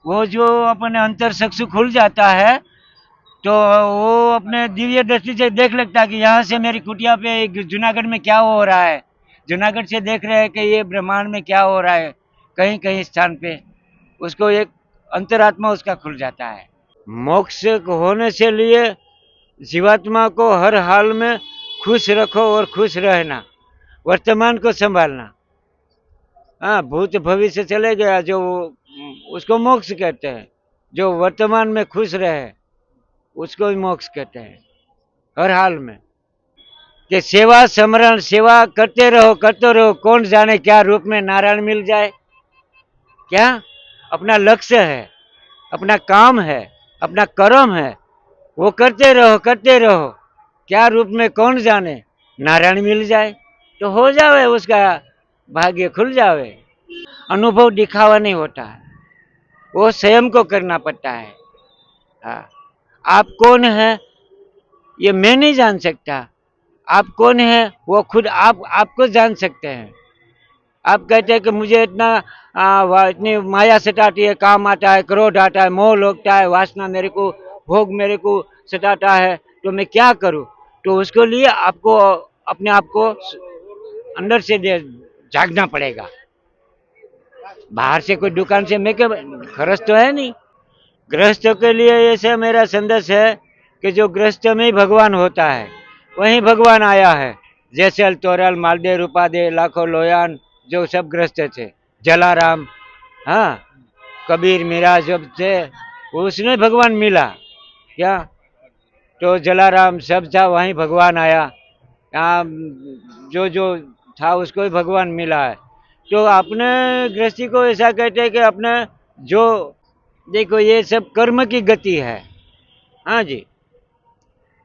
वो जो अपने अंतर चक्षु खुल जाता है, तो वो अपने दिव्य दृष्टि से देख लगता है कि यहाँ से मेरी कुटिया पे जूनागढ़ में क्या हो रहा है। जूनागढ़ से देख रहे हैं कि ये ब्रह्मांड में क्या हो रहा है, कहीं कहीं स्थान पे उसको एक अंतरात्मा उसका खुल जाता है। मोक्ष होने से लिए जीवात्मा को हर हाल में खुश रखो और खुश रहना, वर्तमान को संभालना। हाँ, भूत भविष्य चले गया जो, उसको मोक्ष कहते हैं। जो वर्तमान में खुश रहे उसको भी मोक्ष कहते हैं, हर हाल में। कि सेवा समरण, सेवा करते रहो, कौन जाने क्या रूप में नारायण मिल जाए। क्या अपना लक्ष्य है, अपना काम है, अपना कर्म है, वो करते रहो, क्या रूप में कौन जाने नारायण मिल जाए तो हो जावे, उसका भाग्य खुल जावे। अनुभव दिखावा नहीं होता है, वो स्वयं को करना पड़ता है। हाँ, आप कौन है ये मैं नहीं जान सकता, आप कौन है वो खुद आपको जान सकते हैं। आप कहते हैं कि मुझे इतनी माया सताती है, काम आता है, क्रोध आता है, मोह लगता है, वासना मेरे को, भोग मेरे को सताता है, तो मैं क्या करूं। तो उसके लिए आपको अपने आप को अंदर से जागना पड़ेगा। बाहर से कोई दुकान से मैं क्या खर्च तो है नहीं। गृहस्थों के लिए ऐसा मेरा संदेश है कि जो गृहस्थ में ही भगवान होता है, वहीं भगवान आया है। जैसल तोरल मालदे रूपादे लाखों लोयान जो सब गृहस्थ थे, जलाराम, हाँ, कबीर मीरा जब थे, उसने भगवान मिला क्या। तो जलाराम सब था, वहीं भगवान आया। यहाँ जो जो था उसको ही भगवान मिला है। तो अपने गृहस्थी को ऐसा कहते हैं कि अपने जो, देखो ये सब कर्म की गति है। हाँ जी,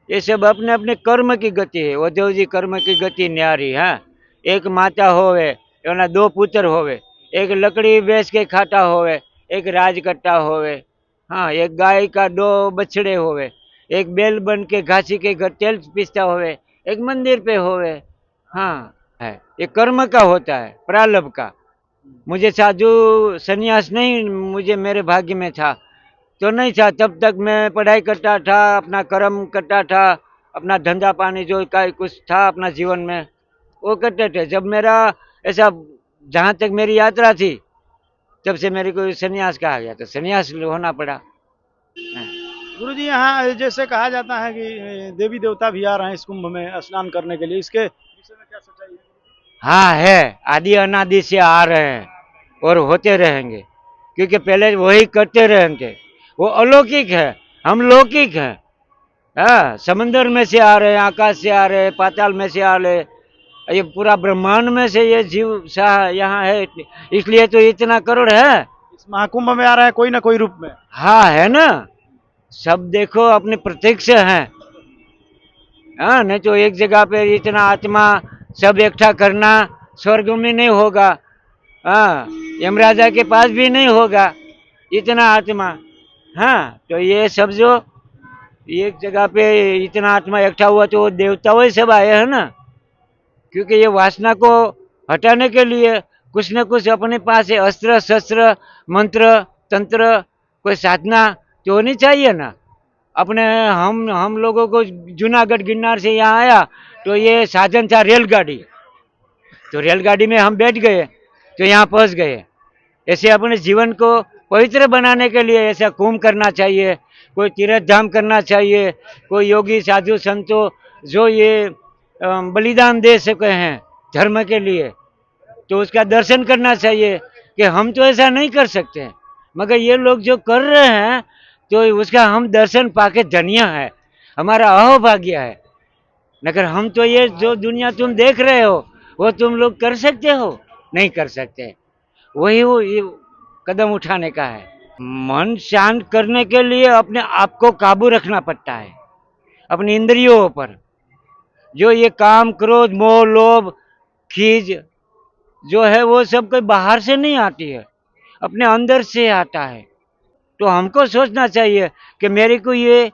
ये सब अपने अपने कर्म की गति है। उद्धव जी कर्म की गति न्यारी। हाँ, एक माता होवे, एना दो पुत्र होवे, एक लकड़ी बेच के खाता होवे, एक राज करता होवे। हाँ, एक गाय का दो बछड़े होवे, एक बैल बन के घासी के घर तेल पीसता होवे, एक मंदिर पे होवे। हाँ, है ये कर्म का होता है, प्रारब्ध का। मुझे साधु संन्यास नहीं, मुझे मेरे भाग्य में था तो नहीं था। तब तक मैं पढ़ाई करता था, अपना कर्म करता था, अपना धंधा पानी जो का कुछ था अपना जीवन में वो करते थे। जब मेरा ऐसा, जहाँ तक मेरी यात्रा थी, तब से मेरे को संन्यास कहा गया तो संन्यास होना पड़ा। गुरुजी, यहाँ जैसे कहा जाता है कि देवी देवता भी आ रहे हैं इस कुंभ में स्नान करने के लिए, इसके विषय में क्या सच्चाई है? हाँ है, आदि अनादि से आ रहे हैं और होते रहेंगे, क्योंकि पहले वही करते रहेंगे। वो अलौकिक है, हम लौकिक हैं। हाँ, समंदर में से आ रहे हैं, आकाश से आ रहे हैं, पाताल में से आ रहे हैं, ये पूरा ब्रह्मांड में से ये जीव सा यहाँ है, इसलिए तो इतना करोड़ है। इस महाकुंभ में आ रहा है कोई ना कोई रूप में। हाँ है ना, सब देखो अपने प्रत्यक्ष हैं। हाँ, नहीं तो एक जगह पे इतना आत्मा सब इकट्ठा करना स्वर्ग में नहीं होगा। हाँ, यमराजा के पास भी नहीं होगा इतना आत्मा। हाँ, तो ये सब जो एक जगह पे इतना आत्मा इकट्ठा हुआ तो वो देवताओं ही सब आए हैं ना। क्योंकि ये वासना को हटाने के लिए कुछ न कुछ अपने पास है, अस्त्र शस्त्र मंत्र तंत्र, कोई साधना तो होनी चाहिए ना। अपने हम लोगों को जूनागढ़ गिरनार से यहाँ आया तो ये साधन था रेलगाड़ी, तो रेलगाड़ी में हम बैठ गए तो यहाँ पहुँच गए। ऐसे अपने जीवन को पवित्र बनाने के लिए ऐसा कुंभ करना चाहिए, कोई तीर्थ धाम करना चाहिए, कोई योगी साधु संतों जो ये बलिदान दे सके हैं धर्म के लिए, तो उसका दर्शन करना चाहिए। कि हम तो ऐसा नहीं कर सकते, मगर ये लोग जो कर रहे हैं तो उसका हम दर्शन पाके धन्य है, हमारा अहोभाग्य है। मगर हम तो ये जो दुनिया तुम देख रहे हो वो तुम लोग कर सकते हो, नहीं कर सकते। वही वो ये कदम उठाने का है। मन शांत करने के लिए अपने आप को काबू रखना पड़ता है, अपनी इंद्रियों पर। जो ये काम क्रोध मोह लोभ खीज जो है वो सब कोई बाहर से नहीं आती है, अपने अंदर से आता है। तो हमको सोचना चाहिए कि मेरे को ये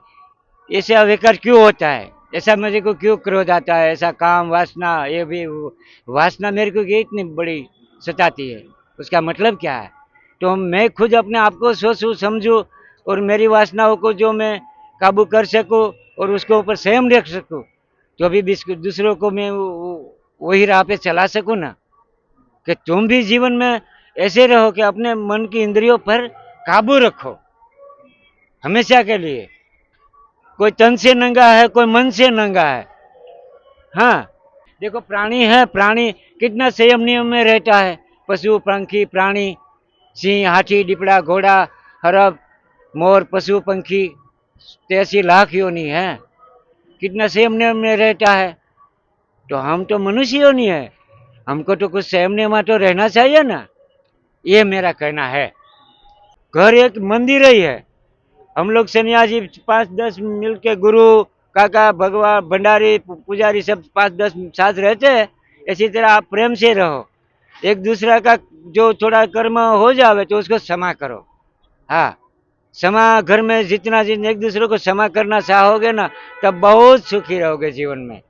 ऐसे अविकार क्यों होता है, ऐसा मेरे को क्यों क्रोध आता है, ऐसा काम वासना, ये भी वासना मेरे को ये इतनी बड़ी सताती है, उसका मतलब क्या है। तो मैं खुद अपने आप को सोचूं समझूं और मेरी वासनाओं को जो मैं काबू कर सकूं और उसके ऊपर संयम रख सकूं, तो अभी दूसरों को मैं वही राह पे चला सकूं ना। कि तुम भी जीवन में ऐसे रहो कि अपने मन की इंद्रियों पर काबू रखो हमेशा के लिए। कोई तन से नंगा है, कोई मन से नंगा है। हाँ, देखो प्राणी है, प्राणी कितना संयम नियम में रहता है। पशु पंखी प्राणी, सिंह, हाथी, डिपड़ा, घोड़ा, हरब, मोर, पशु पंखी 83 लाख योनि है, कितना संयम नियम में रहता है। तो हम तो मनुष्य योनि है, हमको तो कुछ संयम नियम तो रहना चाहिए ना। ये मेरा कहना है। घर एक मंदिर ही है। हम लोग सन्यासी 5-10 मिलके गुरु काका भगवान भंडारी पुजारी सब 5-10 साथ रहते हैं। इसी तरह आप प्रेम से रहो, एक दूसरा का जो थोड़ा कर्म हो जावे तो उसको क्षमा करो। हाँ, क्षमा घर में जितना एक दूसरे को क्षमा करना चाहोगे ना, तब बहुत सुखी रहोगे जीवन में।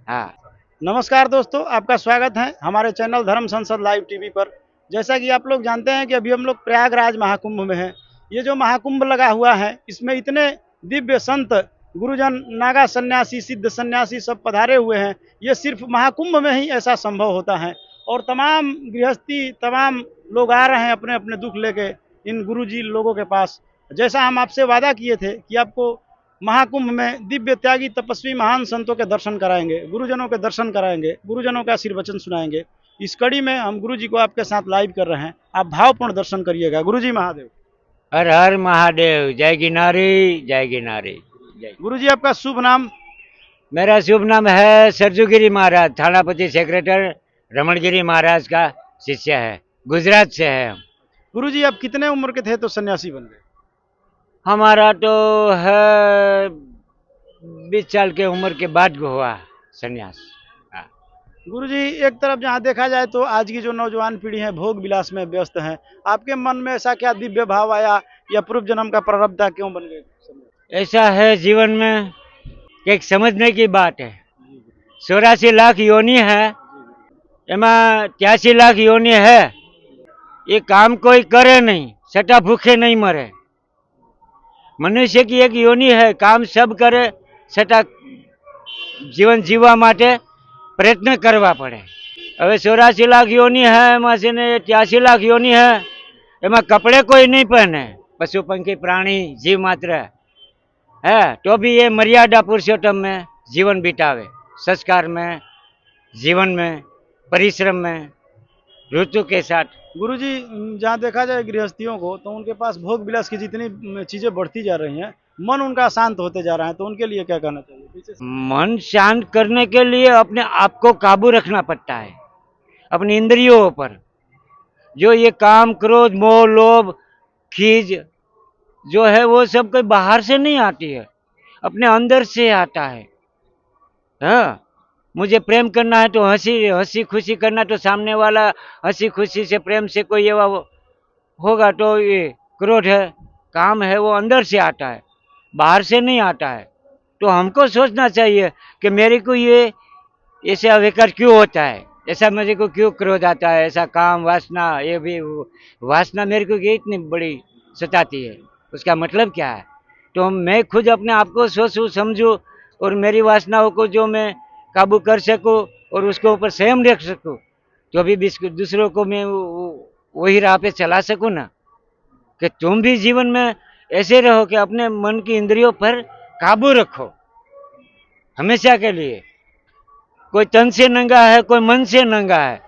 हाँ। नमस्कार दोस्तों, आपका स्वागत है हमारे चैनल धर्म संसद लाइव टीवी पर। जैसा कि आप लोग जानते हैं कि अभी हम लोग प्रयागराज महाकुंभ में हैं। ये जो महाकुंभ लगा हुआ है, इसमें इतने दिव्य संत, गुरुजन, नागा सन्यासी, सिद्ध सन्यासी सब पधारे हुए हैं। ये सिर्फ महाकुंभ में ही ऐसा संभव होता है। और तमाम गृहस्थी, तमाम लोग आ रहे हैं अपने अपने दुख लेके इन गुरुजी लोगों के पास। जैसा हम आपसे वादा किए थे कि आपको महाकुंभ में दिव्य त्यागी तपस्वी महान संतों के दर्शन कराएंगे, गुरुजनों के दर्शन कराएंगे, गुरुजनों का आशीर्वचन सुनाएंगे। इस कड़ी में हम गुरुजी को आपके साथ लाइव कर रहे हैं। आप भावपूर्ण दर्शन करिएगा। गुरुजी महादेव। हर हर महादेव। जय गिनारी, जय गिनारी। जय। गुरुजी आपका शुभ नाम? मेरा शुभ नाम है सरजूगिरी महाराज, थानापति सेक्रेटरी रमणगिरी महाराज का शिष्य है, गुजरात से है हम। गुरुजी आप कितने उम्र के थे तो सन्यासी बन गए? हमारा तो है 20 साल के उम्र के बाद हुआ संन्यास। हाँ। गुरुजी एक तरफ जहाँ देखा जाए तो आज की जो नौजवान पीढ़ी है भोग विलास में व्यस्त है। आपके मन में ऐसा क्या दिव्य भाव आया या पूर्व जन्म का प्रारब्ध था, क्यों बन गए? ऐसा है जीवन में कि एक समझने की बात है। 84 लाख योनि है, एमा 83 लाख योनि है। ये काम कोई करे नहीं, सटा भूखे नहीं मरे। मनुष्य की एक योनि है, काम सब करे, सटा जीवन जीवा माटे प्रयत्न करवा पड़े। હવે 84 लाख योनि है, એમાં છે ને 83 लाख योनि है, એમાં कपड़े कोई नहीं पहने, पशु पंखी प्राणी जीव मात्र है, तो भी ये मर्यादा पुरुषोत्तम में जीवन बितावे, संस्कार में, जीवन में, परिश्रम में, ऋतु के साथ। गुरुजी जहाँ देखा जाए गृहस्थियों को तो उनके पास भोग विलास की जितनी चीजें बढ़ती जा रही हैं, मन उनका शांत होते जा रहा है, तो उनके लिए क्या कहना चाहिए? पीछे से मन शांत करने के लिए अपने आप को काबू रखना पड़ता है, अपनी इंद्रियों पर। जो ये काम, क्रोध, मोह, लोभ, खीज जो है वो सब कोई बाहर से नहीं आती है, अपने अंदर से आता है। हाँ, मुझे प्रेम करना है तो हंसी हंसी खुशी करना, तो सामने वाला हंसी खुशी से प्रेम से कोई ये होगा तो ये क्रोध है, काम है, वो अंदर से आता है, बाहर से नहीं आता है। तो हमको सोचना चाहिए कि मेरे को ये ऐसे अविकार क्यों होता है, ऐसा मेरे को क्यों क्रोध आता है, ऐसा काम वासना, ये भी वासना मेरे को ये इतनी बड़ी सताती है, उसका मतलब क्या है। तो मैं खुद अपने आप को सोचूं समझूं और मेरी वासनाओं को जो मैं काबू कर सकूं और उसके ऊपर संयम रख सकूं, तो अभी दूसरों को मैं वही राह पे चला सकूं ना। कि तुम भी जीवन में ऐसे रहो कि अपने मन की इंद्रियों पर काबू रखो हमेशा के लिए। कोई तन से नंगा है, कोई मन से नंगा है।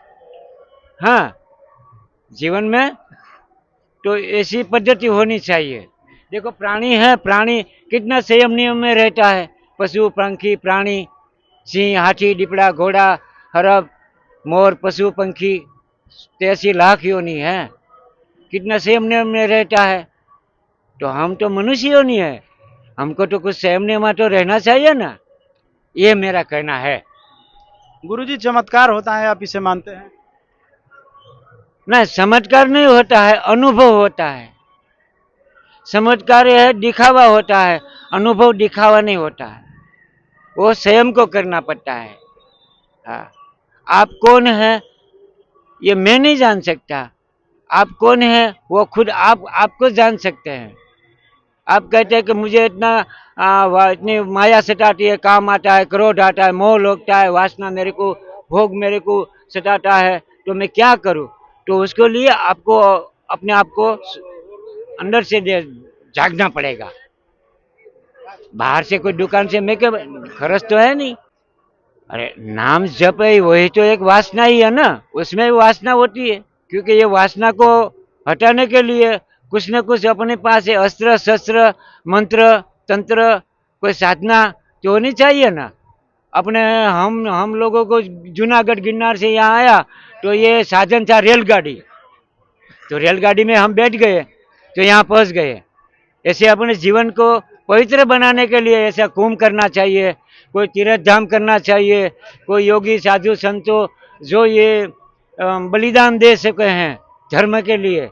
हाँ, जीवन में तो ऐसी पद्धति होनी चाहिए। देखो प्राणी है, प्राणी कितना संयम नियम में रहता है। पशु पंखी प्राणी, सिंह, हाथी, डिपड़ा, घोड़ा, हरब, मोर, पशु पंखी 83 लाख योनि है, कितना संयम नियम में रहता है। तो हम तो मनुष्य योनि है, हमको तो कुछ संयम नियम तो रहना चाहिए ना। ये मेरा कहना है। गुरुजी चमत्कार होता है, आप इसे मानते हैं? ना, चमत्कार नहीं होता है, अनुभव होता है। चमत्कार यह है दिखावा होता है, अनुभव दिखावा नहीं होता है, वो स्वयं को करना पड़ता है। हाँ, आप कौन है ये मैं नहीं जान सकता, आप कौन है वो खुद आप आपको जान सकते हैं। आप कहते हैं कि मुझे इतना इतनी माया सताती है, काम आता है, क्रोध आता है, मोह लगता है, वासना मेरे को, भोग मेरे को सताता है, तो मैं क्या करूं? तो उसके लिए आपको अपने आप को अंदर से जागना पड़ेगा। बाहर से कोई दुकान से मैं क्या खर्च तो है नहीं। अरे नाम जप है वही तो एक वासना ही है ना, उसमें भी वासना होती है। क्योंकि ये वासना को हटाने के लिए कुछ न कुछ अपने पास है, अस्त्र शस्त्र मंत्र तंत्र, कोई साधना तो होनी चाहिए ना। अपने हम लोगों को जूनागढ़ गिरनार से यहाँ आया तो ये साधन था रेलगाड़ी, तो रेलगाड़ी में हम बैठ गए तो यहाँ पहुंच गए। ऐसे अपने जीवन को पवित्र बनाने के लिए ऐसा कुंभ करना चाहिए, कोई तीर्थ धाम करना चाहिए, कोई योगी साधु संतों जो ये बलिदान दे सके हैं धर्म के लिए,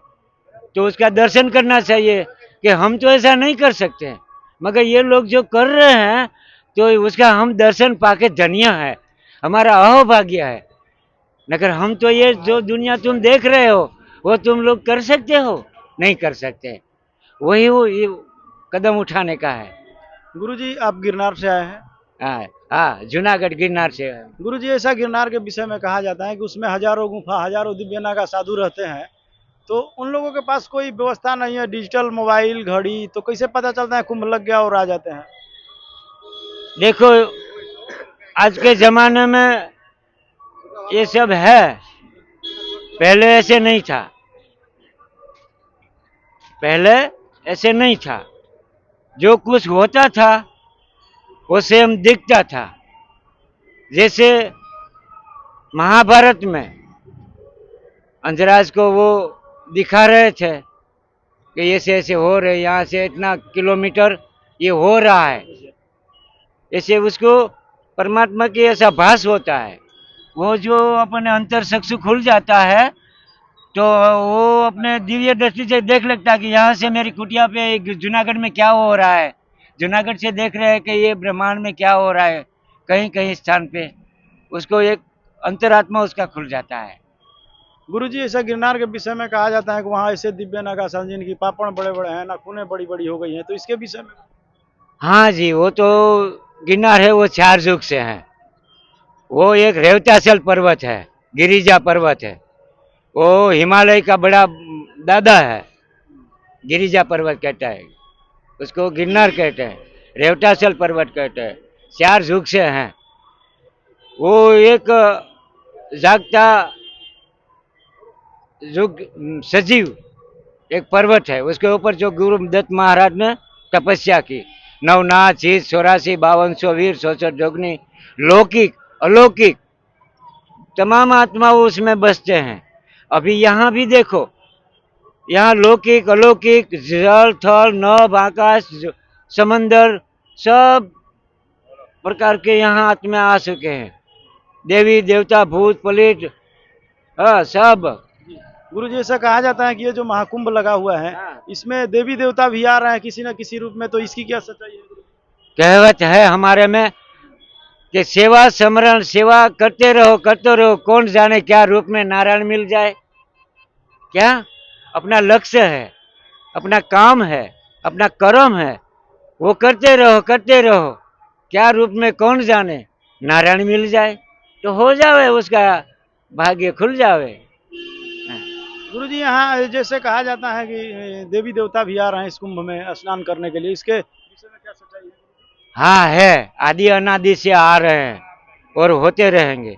तो उसका दर्शन करना चाहिए। कि हम तो ऐसा नहीं कर सकते, मगर ये लोग जो कर रहे हैं तो उसका हम दर्शन पाके धन्य है, हमारा अहोभाग्य है। मगर हम तो ये जो दुनिया तुम देख रहे हो वो तुम लोग कर सकते हो? नहीं कर सकते। वही वो ये कदम उठाने का है। गुरुजी आप गिरनार से आए हैं। हाँ हाँ, जूनागढ़ गिरनार से। गुरुजी ऐसा गिरनार के विषय में कहा जाता है कि उसमें हजारों गुफा हजारों दिव्य नागा साधु रहते हैं, तो उन लोगों के पास कोई व्यवस्था नहीं है, डिजिटल मोबाइल घड़ी, तो कैसे पता चलता है कुंभ लग गया और आ जाते हैं? देखो आज के जमाने में ये सब है, पहले ऐसे नहीं था, पहले ऐसे नहीं था। जो कुछ होता था वो सेम दिखता था। जैसे महाभारत में अंजराज को वो दिखा रहे थे कि ऐसे ऐसे हो रहे, यहाँ से इतना किलोमीटर ये हो रहा है, ऐसे उसको परमात्मा की ऐसा भास होता है। वो जो अपने अंतर चक्षु खुल जाता है तो वो अपने दिव्य दृष्टि से देख लगता है कि यहाँ से मेरी कुटिया पे जूनागढ़ में क्या हो रहा है। जूनागढ़ से देख रहे हैं कि ये ब्रह्मांड में क्या हो रहा है, कहीं कहीं स्थान पे उसको एक अंतरात्मा उसका खुल जाता है। गुरुजी ऐसा गिरनार के विषय में कहा जाता है कि वहाँ ऐसे दिव्य नागा साधु जिनकी पापड़ बड़े बड़े हैं, नाखूनें बड़ी बड़ी हो गई हैं, तो इसके विषय में? हाँ जी, वो तो गिरनार है वो 4 युग से है। वो एक रेवताचल पर्वत है, गिरिजा पर्वत है, वो हिमालय का बड़ा दादा है। गिरिजा पर्वत कहता है उसको, गिरनार कहते हैं, रेवताचल पर्वत कहते हैं, 4 युग से हैं। वो एक जागता युग सजीव एक पर्वत है, उसके ऊपर जो गुरुदत्त महाराज ने तपस्या की, नवनाथ शीत 84 5200 वीर 64 जोगनी, लौकिक अलौकिक तमाम आत्माओं उसमें बसते हैं। अभी यहाँ भी देखो, यहाँ लौकिक अलौकिक जल थल नभ आकाश समंदर सब प्रकार के यहाँ आत्मा आ चुके हैं, देवी देवता भूत प्रेत, हाँ सब। गुरुजी ऐसा कहा जाता है कि ये जो महाकुंभ लगा हुआ है, हाँ। इसमें देवी देवता भी आ रहे हैं किसी न किसी रूप में, तो इसकी क्या सच्चाई है? कहावत है हमारे में कि सेवा समरण सेवा करते रहो, कौन जाने क्या रूप में नारायण मिल जाए। क्या अपना लक्ष्य है, अपना काम है, अपना कर्म है, वो करते रहो, क्या रूप में कौन जाने नारायण मिल जाए तो हो जावे, उसका भाग्य खुल जावे। गुरुजी यहाँ जैसे कहा जाता है कि देवी देवता भी आ रहे हैं इस कुंभ में स्नान करने के लिए, इसके विषय में क्या सच्चाई है? हाँ है, आदि अनादि से आ रहे हैं और होते रहेंगे,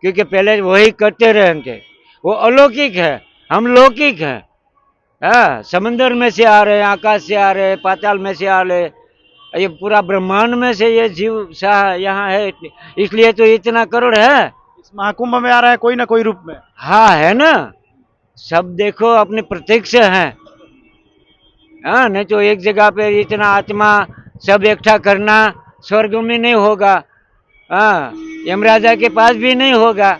क्योंकि पहले वही करते रहेंगे। वो अलौकिक है, हम लौकिक हैं। हाँ, समंदर में से आ रहे हैं, आकाश से आ रहे हैं, पाताल में से आ रहे हैं, ये पूरा ब्रह्मांड में से ये जीव सा यहाँ है, इसलिए तो इतना करोड़ है। इस महाकुंभ में आ रहा है कोई ना कोई रूप में। हाँ है ना, सब देखो अपने प्रत्यक्ष हैं। हाँ, नहीं तो एक जगह पे इतना आत्मा सब इकट्ठा करना स्वर्ग में नहीं होगा, हाँ यमराजा के पास भी नहीं होगा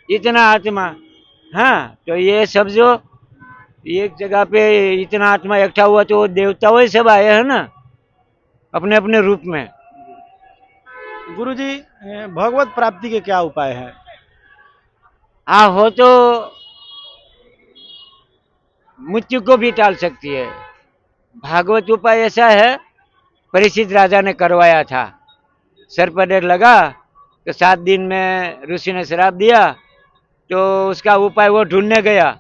इतना आत्मा। हाँ, तो ये सब जो एक जगह पे इतना आत्मा इकट्ठा हुआ तो वो देवताओं ही सब आए हैं ना, अपने अपने रूप में। गुरुजी भगवत प्राप्ति के क्या उपाय हैं? हाँ हो तो मृत्यु को भी टाल सकती है। भागवत उपाय ऐसा है, परीक्षित राजा ने करवाया था। सर पर डर लगा तो 7 दिन में ऋषि ने श्राप दिया, तो उसका उपाय वो ढूंढने गया।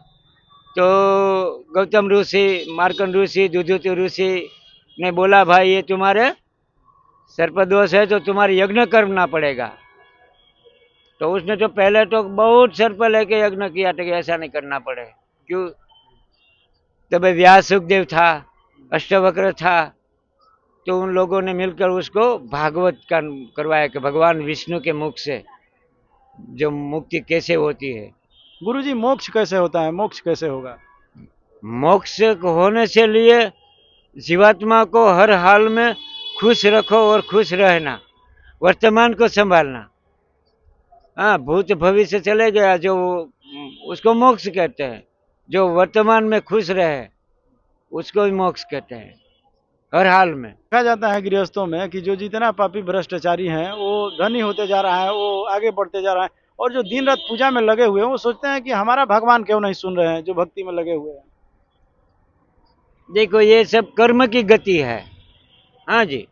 तो गौतम ऋषि, मार्कंड ऋषि, दुधुति ऋषि ने बोला, भाई ये तुम्हारे सर्पदोष है तो तुम्हारे यज्ञ करना पड़ेगा। तो उसने तो पहले तो बहुत सर्प लेके यज्ञ किया था कि ऐसा नहीं करना पड़े। क्यों? तब व्यास सुखदेव था, अष्टवक्र था, तो उन लोगों ने मिलकर उसको भागवत का करवाया कि भगवान विष्णु के मुख से जो मुक्ति कैसे होती है। गुरुजी मोक्ष कैसे होता है, मोक्ष कैसे होगा? मोक्ष होने से लिए जीवात्मा को हर हाल में खुश रखो और खुश रहना, वर्तमान को संभालना। हाँ, भूत भविष्य चले गया जो, उसको मोक्ष कहते हैं। जो वर्तमान में खुश रहे उसको ही मोक्ष कहते हैं, हर हाल में। देखा जाता है गृहस्थों में कि जो जितना पापी भ्रष्टाचारी हैं वो धनी होते जा रहा है, वो आगे बढ़ते जा रहा है, और जो दिन रात पूजा में लगे हुए हैं वो सोचते हैं कि हमारा भगवान क्यों नहीं सुन रहे हैं, जो भक्ति में लगे हुए हैं। देखो ये सब कर्म की गति है। हाँ जी,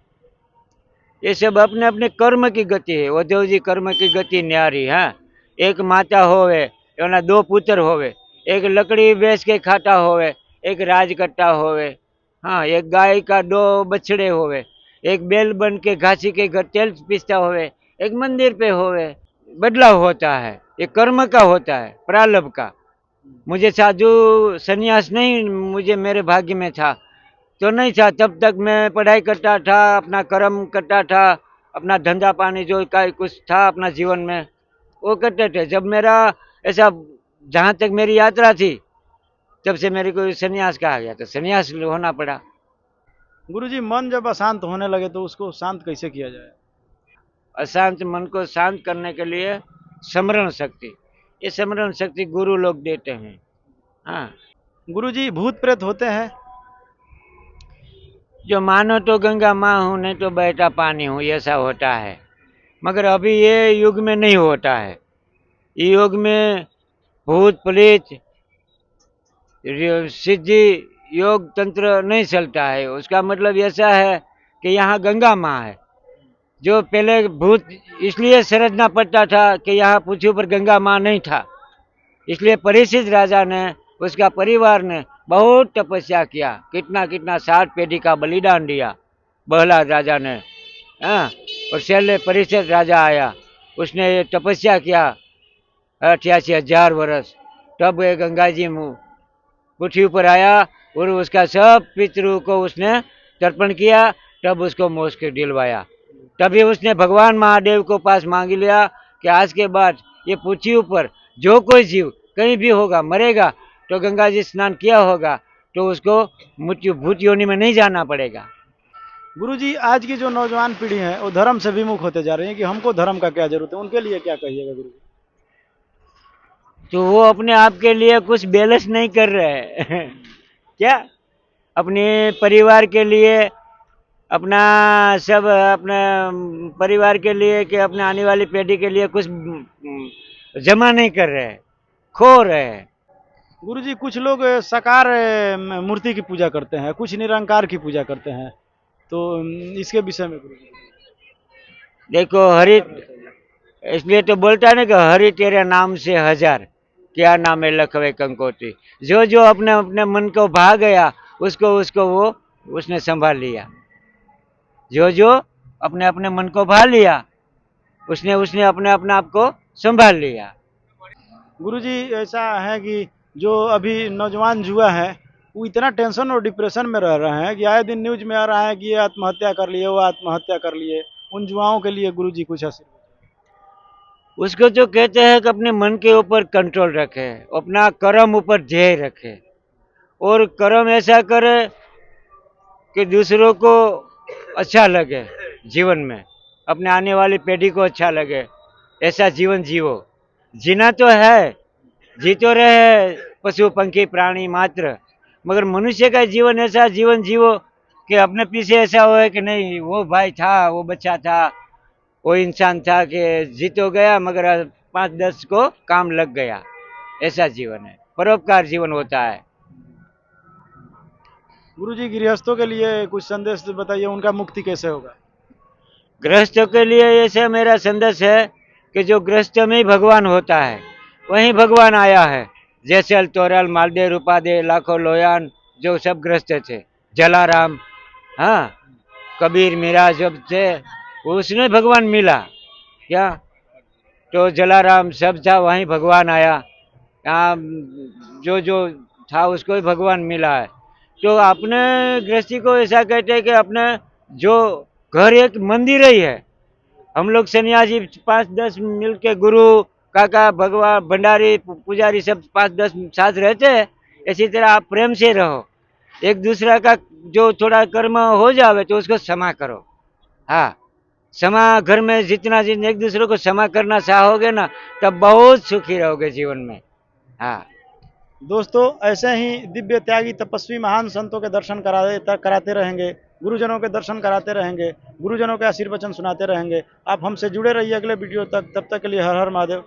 ये सब अपने अपने कर्म की गति है। उद्धव जी कर्म की गति न्यारी। हाँ, एक माता होवे एना 2 पुत्र होवे, एक लकड़ी बेच के खाता होवे, एक राज करता होवे। हाँ, एक गाय का 2 बछड़े होवे, एक बैल बन के घासी के घर तेल पीसता होवे, एक मंदिर पे होवे। बदलाव होता है, ये कर्म का होता है, प्रारब्ध का। मुझे साधु सन्यास नहीं, मुझे मेरे भाग्य में था तो नहीं था। तब तक मैं पढ़ाई करता था, अपना कर्म करता था, अपना धंधा पानी जो का कुछ था अपना जीवन में वो करते थे। जब मेरा ऐसा, जहाँ तक मेरी यात्रा थी, तब से मेरे को सन्यास कहा गया तो सन्यास होना पड़ा। गुरुजी मन जब अशांत होने लगे तो उसको शांत कैसे किया जाए? अशांत मन को शांत करने के लिए स्मरण शक्ति, ये स्मरण शक्ति गुरु लोग देते हैं। हाँ, गुरुजी भूत प्रेत होते हैं? जो मानो तो गंगा माँ हूँ, नहीं तो बहता पानी हूँ, ऐसा होता है। मगर अभी ये युग में नहीं होता है। ये युग में भूत प्रेत सिद्धि योग तंत्र नहीं चलता है। उसका मतलब ऐसा है कि यहाँ गंगा माँ है। जो पहले भूत इसलिए समझना पड़ता था कि यहाँ पृथ्वी पर गंगा माँ नहीं था, इसलिए परीक्षित राजा ने, उसका परिवार ने बहुत तपस्या किया। कितना कितना 60 पीढ़ी का बलिदान दिया प्रहलाद राजा ने। हाँ, और शैल्य परीक्षित राजा आया, उसने ये तपस्या किया 88,000 वर्ष। तब ये गंगा जी पृथ्वी पर आया और उसका सब पितरों को उसने तर्पण किया, तब उसको मोक्ष दिलवाया। तभी उसने भगवान महादेव को पास मांग लिया कि आज के बाद ये पृथ्वी पर जो कोई जीव कहीं भी होगा, मरेगा तो गंगा जी स्नान किया होगा तो उसको मृत्यु भूत योनि में नहीं जाना पड़ेगा। गुरुजी आज की जो नौजवान पीढ़ी है वो धर्म से विमुख होते जा रही है कि हमको धर्म का क्या जरूरत है, उनके लिए क्या कहिएगा गुरुजी? तो वो अपने आप के लिए कुछ बैलेंस नहीं कर रहे हैं क्या? अपने परिवार के लिए, अपना सब अपने परिवार के लिए कि अपने आने वाली पीढ़ी के लिए कुछ जमा नहीं कर रहे, खो रहे हैं। गुरुजी कुछ लोग साकार मूर्ति की पूजा करते हैं, कुछ निरंकार की पूजा करते हैं, तो इसके विषय में गुरुजी? देखो हरि, इसलिए तो बोलता है ना कि हरि तेरे नाम से 1000, क्या नाम है लखवे कंकोत्री। जो जो अपने अपने मन को भा गया उसको उसको वो उसने संभाल लिया। जो जो अपने अपने मन को भा लिया उसने उसने अपने अपने आप को संभाल लिया। गुरुजी ऐसा है कि जो अभी नौजवान युवा है वो इतना टेंशन और डिप्रेशन में रह रहे हैं कि आए दिन न्यूज में आ रहा है कि ये आत्महत्या कर लिए, वो आत्महत्या कर लिए। उन युवाओं के लिए गुरुजी कुछ आशीर्वाद? उसको जो कहते हैं कि अपने मन के ऊपर कंट्रोल रखे, अपना कर्म ऊपर ध्येय रखे और कर्म ऐसा करे कि दूसरों को अच्छा लगे, जीवन में अपने आने वाली पीढ़ी को अच्छा लगे, ऐसा जीवन जीवो। जीना तो है, जी तो रहे पशु पंखी प्राणी मात्र, मगर मनुष्य का जीवन ऐसा जीवन जीवो कि अपने पीछे ऐसा हो कि नहीं वो भाई था, वो बच्चा था, वो इंसान था कि जी तो गया मगर 5-10 को काम लग गया। ऐसा जीवन है, परोपकार जीवन होता है। गुरुजी गृहस्थों के लिए कुछ संदेश बताइए, उनका मुक्ति कैसे होगा? गृहस्थों के लिए ऐसे मेरा संदेश है कि जो गृहस्थ में ही भगवान होता है, वहीं भगवान आया है। जैसल तोरल मालदे रूपादे लाखों लोयान जो सब गृहस्थ थे, जलाराम, हाँ, कबीर मीरा जब थे, उसमें भगवान मिला क्या। तो जलाराम सब था, वहीं भगवान आया। यहाँ जो जो था उसको ही भगवान मिला है। तो अपने गृहस्थी को ऐसा कहते हैं कि अपने जो घर एक मंदिर ही है। हम लोग सन्यासी 5-10 मिल के गुरु काका भगवान भंडारी पुजारी सब 5-10 साथ रहते हैं। इसी तरह आप प्रेम से रहो, एक दूसरा का जो थोड़ा कर्म हो जावे तो उसको क्षमा करो। हाँ, क्षमा घर में जितना जिन एक दूसरे को क्षमा करना चाहोगे ना, तब बहुत सुखी रहोगे जीवन में। हाँ, दोस्तों, ऐसे ही दिव्य त्यागी तपस्वी महान संतों के दर्शन कराते रहेंगे, गुरुजनों के दर्शन कराते रहेंगे, गुरुजनों के आशीर्वचन सुनाते रहेंगे। आप हमसे जुड़े रहिए अगले वीडियो तक, तब तक के लिए हर हर महादेव।